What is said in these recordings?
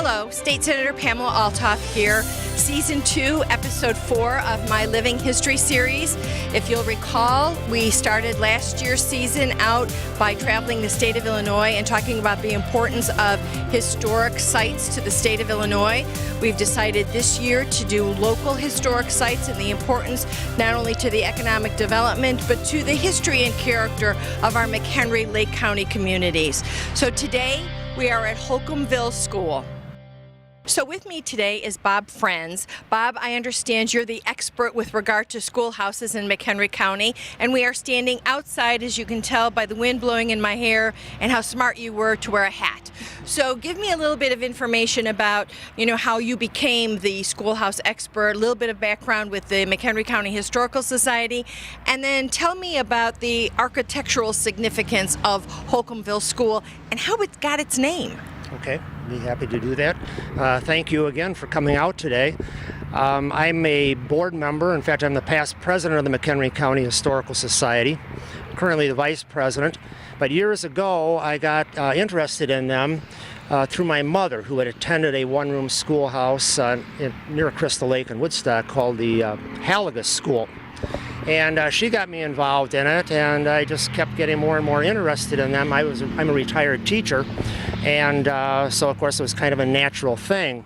Hello, State Senator Pamela Althoff here, Season 2, Episode 4 of my Living History series. If you'll recall, we started last year's season out by traveling the state of Illinois and talking about the importance of historic sites to the state of Illinois. We've decided this year to do local historic sites and the importance not only to the economic development, but to the history and character of our McHenry Lake County communities. So today, we are at Holcombville School. So with me today is Bob Friends. Bob, I understand you're the expert with regard to schoolhouses in McHenry County, and we are standing outside, as you can tell by the wind blowing in my hair and how smart you were to wear a hat. So give me a little bit of information about, how you became the schoolhouse expert, a little bit of background with the McHenry County Historical Society, and then tell me about the architectural significance of Holcombville School and how it got its name. Okay, be happy to do that. Thank you again for coming out today. I'm a board member. In fact, I'm the past president of the McHenry County Historical Society, currently the vice president. But years ago, I got interested in them through my mother, who had attended a one-room schoolhouse near Crystal Lake in Woodstock called the Althoff School. And she got me involved in it, and I just kept getting more and more interested in them. I'm a retired teacher, and so of course it was kind of a natural thing.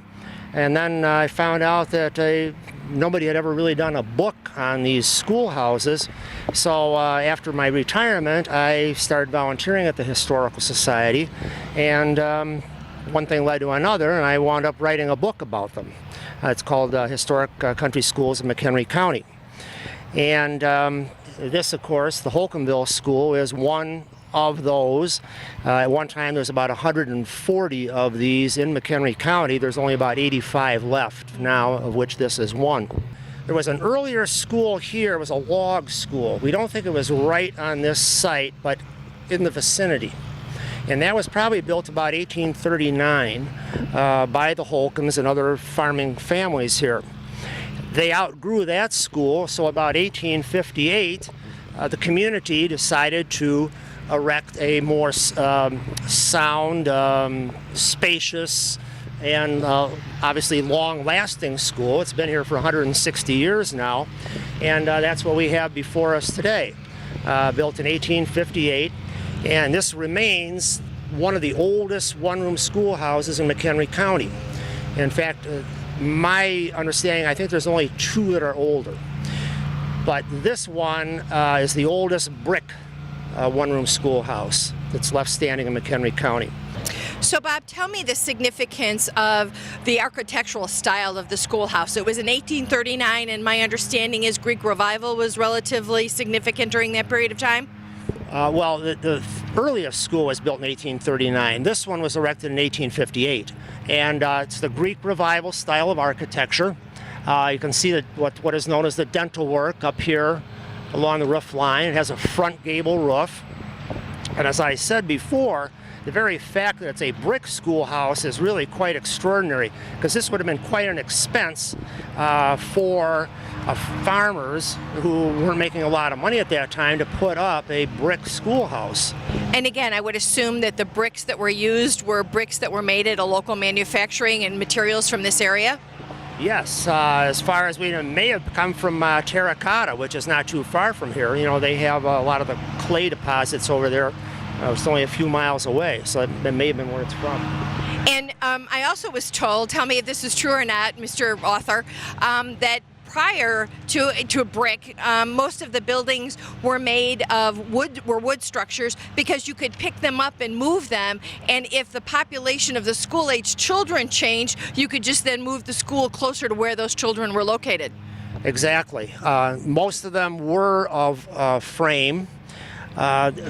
And then I found out that nobody had ever really done a book on these schoolhouses. So after my retirement, I started volunteering at the Historical Society, and one thing led to another, and I wound up writing a book about them. It's called Historic Country Schools in McHenry County. And this, of course, the Holcombville School is one of those. At one time, there was about 140 of these in McHenry County. There's only about 85 left now, of which this is one. There was an earlier school here. It was a log school. We don't think it was right on this site, but in the vicinity. And that was probably built about 1839 by the Holcombs and other farming families here. They outgrew that school, so about 1858, the community decided to erect a more sound, spacious, and obviously long-lasting school. It's been here for 160 years now, and that's what we have before us today. Built in 1858, and this remains one of the oldest one-room schoolhouses in McHenry County. In fact, my understanding, I think there's only two that are older. But this one is the oldest brick one-room schoolhouse that's left standing in McHenry County. So Bob, tell me the significance of the architectural style of the schoolhouse. It was in 1839, and my understanding is Greek Revival was relatively significant during that period of time? Well, the earliest school was built in 1839. This one was erected in 1858. And it's the Greek Revival style of architecture. You can see that what is known as the dental work up here along the roof line. It has a front gable roof. And as I said before, the very fact that it's a brick schoolhouse is really quite extraordinary, because this would have been quite an expense for farmers who weren't making a lot of money at that time to put up a brick schoolhouse. And again, I would assume that the bricks that were used were bricks that were made at a local manufacturing and materials from this area? Yes, as far as we know, may have come from terracotta, which is not too far from here. They have a lot of the clay deposits over there. It's only a few miles away, so that may have been where it's from. And I also was told, tell me if this is true or not, Mr. Author, that prior to a brick, most of the buildings were made of wood structures, because you could pick them up and move them, and if the population of the school-age children changed, you could just then move the school closer to where those children were located. Exactly. Most of them were of frame.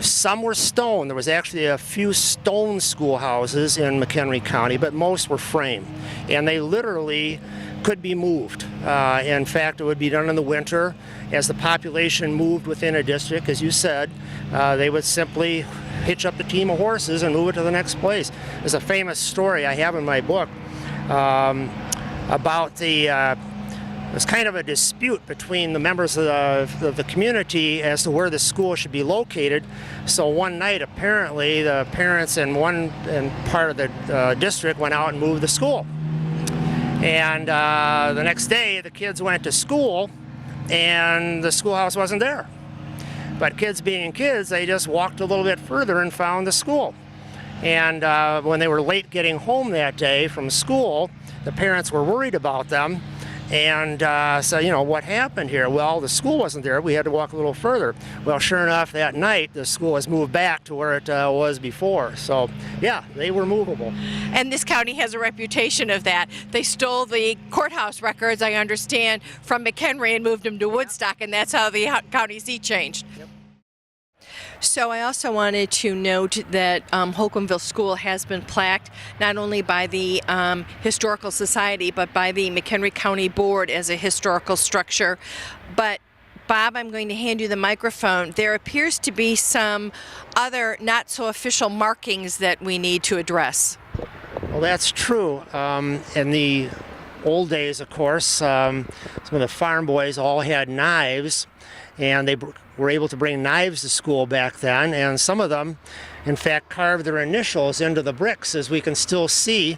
Some were stone. There was actually a few stone schoolhouses in McHenry County, but most were frame, and they literally could be moved. In fact, it would be done in the winter. As the population moved within a district, as you said, they would simply hitch up the team of horses and move it to the next place. There's a famous story I have in my book about the was kind of a dispute between the members of the community as to where the school should be located. So one night, apparently, the parents in one part of the district went out and moved the school. And the next day, the kids went to school, and the schoolhouse wasn't there. But kids being kids, they just walked a little bit further and found the school. And when they were late getting home that day from school, the parents were worried about them. And so, what happened here? Well, the school wasn't there. We had to walk a little further. Well, sure enough, that night, the school was moved back to where it was before. So, yeah, they were movable. And this county has a reputation of that. They stole the courthouse records, I understand, from McHenry and moved them to Woodstock, and that's how the county seat changed. Yep. So I also wanted to note that Holcombville School has been plaqued not only by the Historical Society, but by the McHenry County Board as a historical structure. But Bob, I'm going to hand you the microphone. There appears to be some other not so official markings that we need to address. Well, that's true. In the old days, of course, some of the farm boys all had knives, and they were able to bring knives to school back then, and some of them, in fact, carved their initials into the bricks, as we can still see.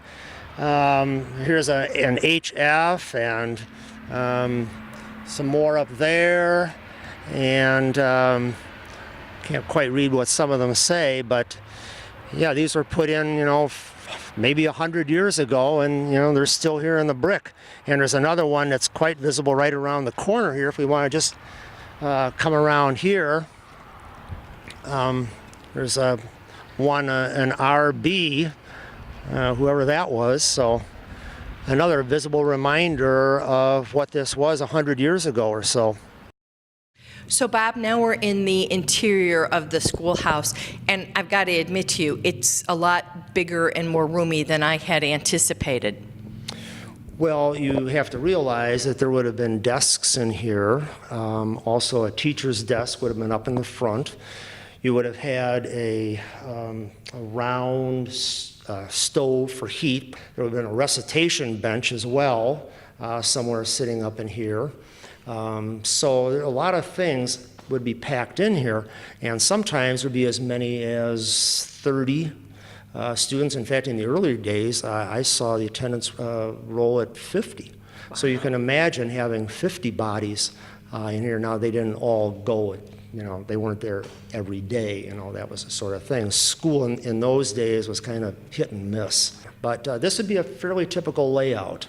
Here's an HF and some more up there, and can't quite read what some of them say, but yeah, these were put in, maybe 100 years ago, and they're still here in the brick. And there's another one that's quite visible right around the corner here. If we want to just come around here, there's an RB, whoever that was. So another visible reminder of what this was 100 years ago or so. So Bob, now we're in the interior of the schoolhouse, and I've got to admit to you, it's a lot bigger and more roomy than I had anticipated. Well, you have to realize that there would have been desks in here. Also, a teacher's desk would have been up in the front. You would have had a round stove for heat. There would have been a recitation bench as well, somewhere sitting up in here. So a lot of things would be packed in here, and sometimes there would be as many as 30 students. In fact, in the earlier days, I saw the attendance roll at 50. So you can imagine having 50 bodies in here. Now, they didn't all go, they weren't there every day, that was the sort of thing. School in those days was kind of hit and miss. But this would be a fairly typical layout.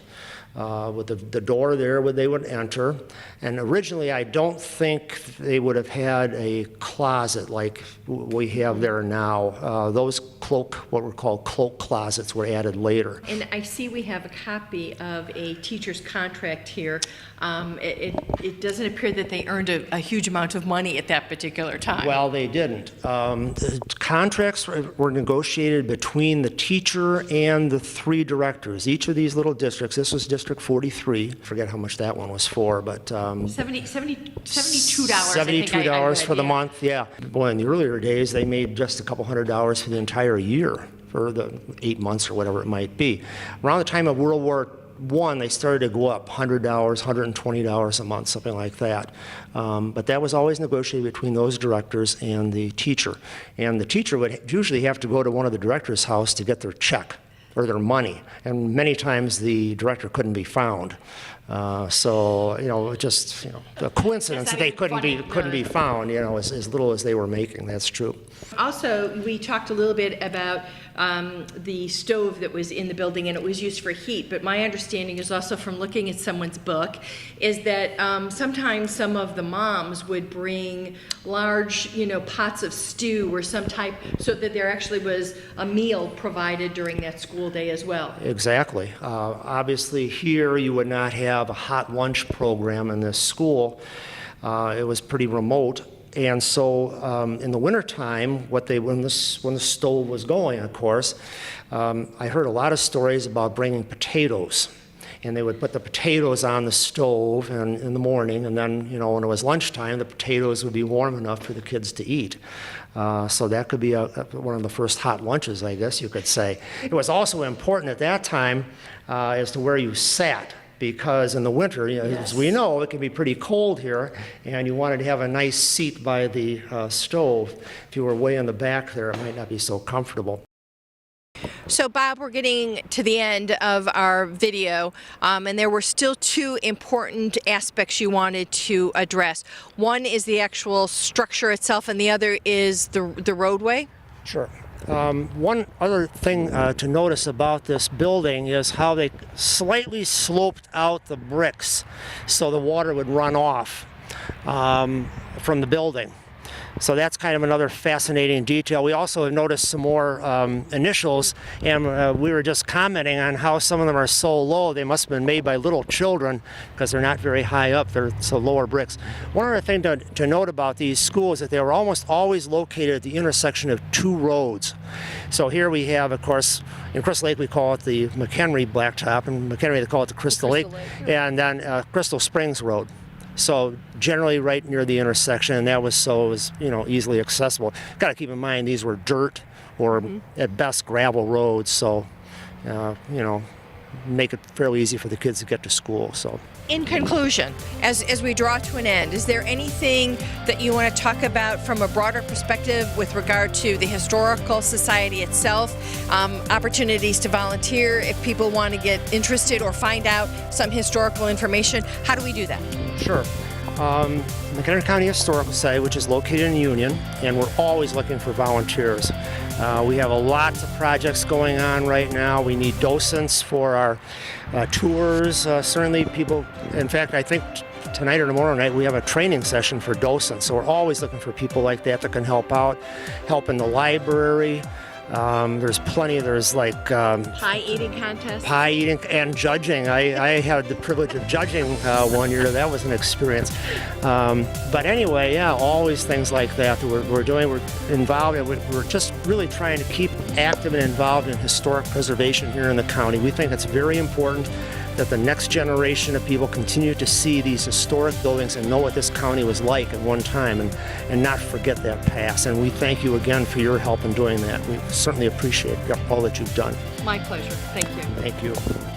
With the door there where they would enter. And originally, I don't think they would have had a closet like we have there now. Those what were called cloak closets were added later. And I see we have a copy of a teacher's contract here. It doesn't appear that they earned a huge amount of money at that particular time. Well, they didn't. The contracts were negotiated between the teacher and the 3 directors. Each of these little districts, this was District 43, I forget how much that one was for, but $72. $72 for the month, yeah. Boy, in the earlier days, they made just a couple $100s for the entire year, for the 8 months or whatever it might be. Around the time of World War I, they started to go up $100, $120 a month, something like that. But that was always negotiated between those directors and the teacher. And the teacher would usually have to go to one of the director's house to get their check or their money, and many times the director couldn't be found. So just the coincidence that they couldn't be found, as little as they were making. That's true. Also, we talked a little bit about the stove that was in the building, and it was used for heat. But my understanding is also from looking at someone's book is that sometimes some of the moms would bring large, pots of stew or some type, so that there actually was a meal provided during that school day as well. Exactly. Obviously, here you would not have a hot lunch program in this school. It was pretty remote. And so in the wintertime, when the stove was going, of course, I heard a lot of stories about bringing potatoes. And they would put the potatoes on the stove in the morning, and then, when it was lunchtime, the potatoes would be warm enough for the kids to eat. So that could be one of the first hot lunches, I guess you could say. It was also important at that time as to where you sat, because in the winter, as we know, it can be pretty cold here, and you wanted to have a nice seat by the stove. If you were way in the back there, it might not be so comfortable. So Bob, we're getting to the end of our video, and there were still two important aspects you wanted to address. One is the actual structure itself, and the other is the roadway. Sure. One other thing to notice about this building is how they slightly sloped out the bricks so the water would run off from the building. So that's kind of another fascinating detail. We also have noticed some more initials, and we were just commenting on how some of them are so low. They must have been made by little children because they're not very high up. They're so lower bricks. One other thing to note about these schools is that they were almost always located at the intersection of two roads. So here we have, of course, in Crystal Lake we call it the McHenry Blacktop, and McHenry they call it the Crystal Lake, and then Crystal Springs Road. So generally right near the intersection, and that was so it was easily accessible. Got to keep in mind these were dirt or at best gravel roads, so make it fairly easy for the kids to get to school. So in conclusion, as we draw to an end, is there anything that you want to talk about from a broader perspective with regard to the Historical Society itself, opportunities to volunteer if people want to get interested or find out some historical information? How do we do that? Sure. McHenry County Historical Society, which is located in Union, and we're always looking for volunteers. We have lots of projects going on right now. We need docents for our tours. Certainly people, in fact, I think tonight or tomorrow night we have a training session for docents. So we're always looking for people like that can help out, help in the library. There's plenty. There's like pie eating contests. Pie eating and judging. I had the privilege of judging one year. That was an experience. But anyway, yeah, always things like that we're doing. We're involved, and we're just really trying to keep active and involved in historic preservation here in the county. We think it's very important that the next generation of people continue to see these historic buildings and know what this county was like at one time and not forget that past. And we thank you again for your help in doing that. We certainly appreciate all that you've done. My pleasure. Thank you. Thank you.